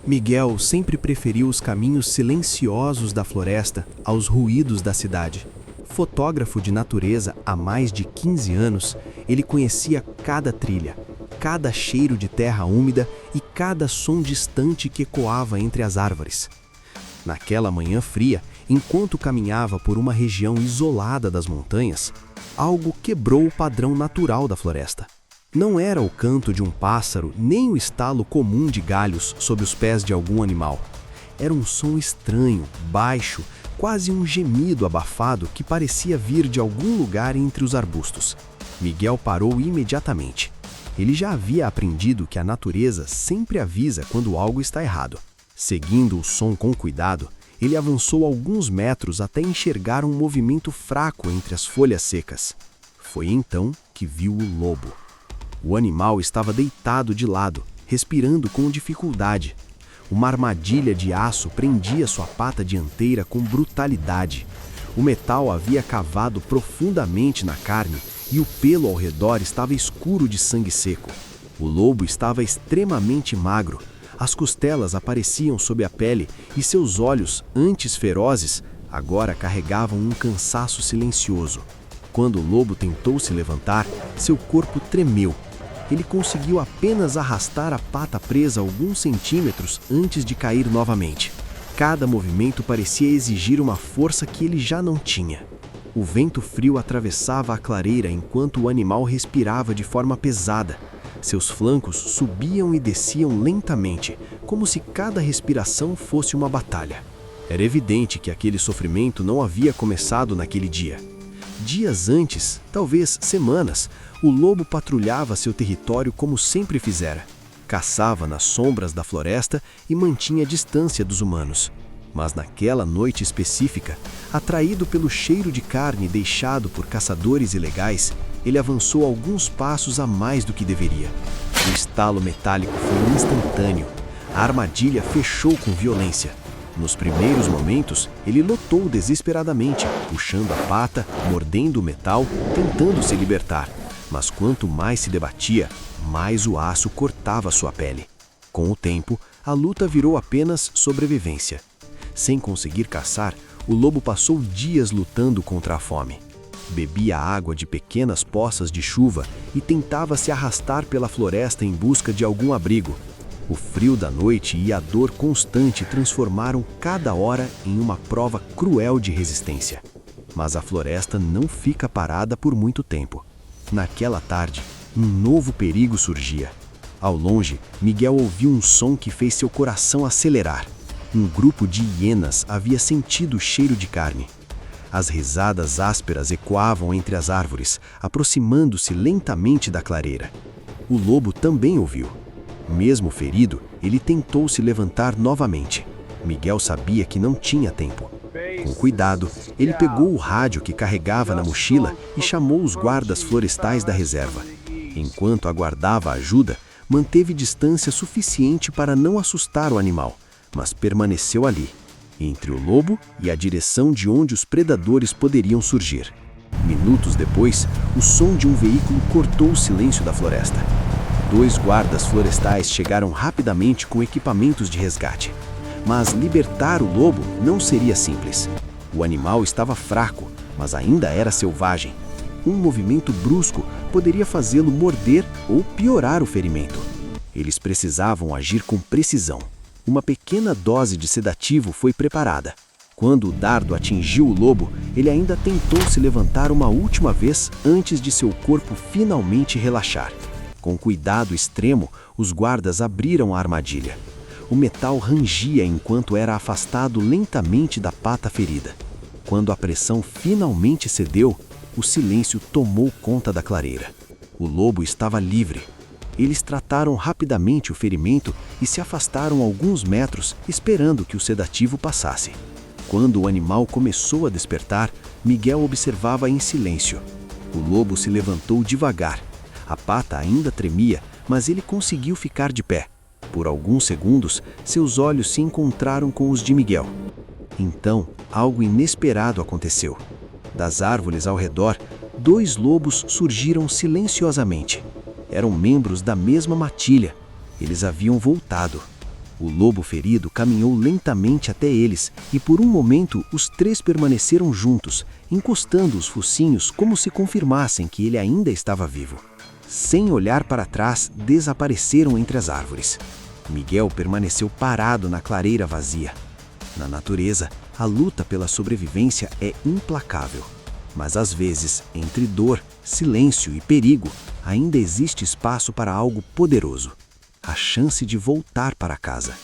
Miguel sempre preferiu os caminhos silenciosos da floresta aos ruídos da cidade. Fotógrafo de natureza há mais de 15 anos, ele conhecia cada trilha, cada cheiro de terra úmida e cada som distante que ecoava entre as árvores. Naquela manhã fria, enquanto caminhava por uma região isolada das montanhas, algo quebrou o padrão natural da floresta. Não era o canto de um pássaro, nem o estalo comum de galhos sob os pés de algum animal. Era um som estranho, baixo, quase um gemido abafado que parecia vir de algum lugar entre os arbustos. Miguel parou imediatamente. Ele já havia aprendido que a natureza sempre avisa quando algo está errado. Seguindo o som com cuidado, ele avançou alguns metros até enxergar um movimento fraco entre as folhas secas. Foi então que viu o lobo. O animal estava deitado de lado, respirando com dificuldade. Uma armadilha de aço prendia sua pata dianteira com brutalidade. O metal havia cavado profundamente na carne e o pelo ao redor estava escuro de sangue seco. O lobo estava extremamente magro. As costelas apareciam sob a pele e seus olhos, antes ferozes, agora carregavam um cansaço silencioso. Quando o lobo tentou se levantar, seu corpo tremeu. Ele conseguiu apenas arrastar a pata presa alguns centímetros antes de cair novamente. Cada movimento parecia exigir uma força que ele já não tinha. O vento frio atravessava a clareira enquanto o animal respirava de forma pesada. Seus flancos subiam e desciam lentamente, como se cada respiração fosse uma batalha. Era evidente que aquele sofrimento não havia começado naquele dia. Dias antes, talvez semanas, o lobo patrulhava seu território como sempre fizera. Caçava nas sombras da floresta e mantinha distância dos humanos. Mas naquela noite específica, atraído pelo cheiro de carne deixado por caçadores ilegais, ele avançou alguns passos a mais do que deveria. O estalo metálico foi instantâneo. A armadilha fechou com violência. Nos primeiros momentos, ele lutou desesperadamente, puxando a pata, mordendo o metal, tentando se libertar. Mas quanto mais se debatia, mais o aço cortava sua pele. Com o tempo, a luta virou apenas sobrevivência. Sem conseguir caçar, o lobo passou dias lutando contra a fome. Bebia água de pequenas poças de chuva e tentava se arrastar pela floresta em busca de algum abrigo. O frio da noite e a dor constante transformaram cada hora em uma prova cruel de resistência. Mas a floresta não fica parada por muito tempo. Naquela tarde, um novo perigo surgia. Ao longe, Miguel ouviu um som que fez seu coração acelerar. Um grupo de hienas havia sentido o cheiro de carne. As risadas ásperas ecoavam entre as árvores, aproximando-se lentamente da clareira. O lobo também ouviu. Mesmo ferido, ele tentou se levantar novamente. Miguel sabia que não tinha tempo. Com cuidado, ele pegou o rádio que carregava na mochila e chamou os guardas florestais da reserva. Enquanto aguardava ajuda, manteve distância suficiente para não assustar o animal, mas permaneceu ali, entre o lobo e a direção de onde os predadores poderiam surgir. Minutos depois, o som de um veículo cortou o silêncio da floresta. 2 guardas florestais chegaram rapidamente com equipamentos de resgate. Mas libertar o lobo não seria simples. O animal estava fraco, mas ainda era selvagem. Um movimento brusco poderia fazê-lo morder ou piorar o ferimento. Eles precisavam agir com precisão. Uma pequena dose de sedativo foi preparada. Quando o dardo atingiu o lobo, ele ainda tentou se levantar uma última vez antes de seu corpo finalmente relaxar. Com cuidado extremo, os guardas abriram a armadilha. O metal rangia enquanto era afastado lentamente da pata ferida. Quando a pressão finalmente cedeu, o silêncio tomou conta da clareira. O lobo estava livre. Eles trataram rapidamente o ferimento e se afastaram alguns metros, esperando que o sedativo passasse. Quando o animal começou a despertar, Miguel observava em silêncio. O lobo se levantou devagar. A pata ainda tremia, mas ele conseguiu ficar de pé. Por alguns segundos, seus olhos se encontraram com os de Miguel. Então, algo inesperado aconteceu. Das árvores ao redor, 2 lobos surgiram silenciosamente. Eram membros da mesma matilha. Eles haviam voltado. O lobo ferido caminhou lentamente até eles e por um momento os três permaneceram juntos, encostando os focinhos como se confirmassem que ele ainda estava vivo. Sem olhar para trás, desapareceram entre as árvores. Miguel permaneceu parado na clareira vazia. Na natureza, a luta pela sobrevivência é implacável. Mas às vezes, entre dor, silêncio e perigo, ainda existe espaço para algo poderoso: a chance de voltar para casa.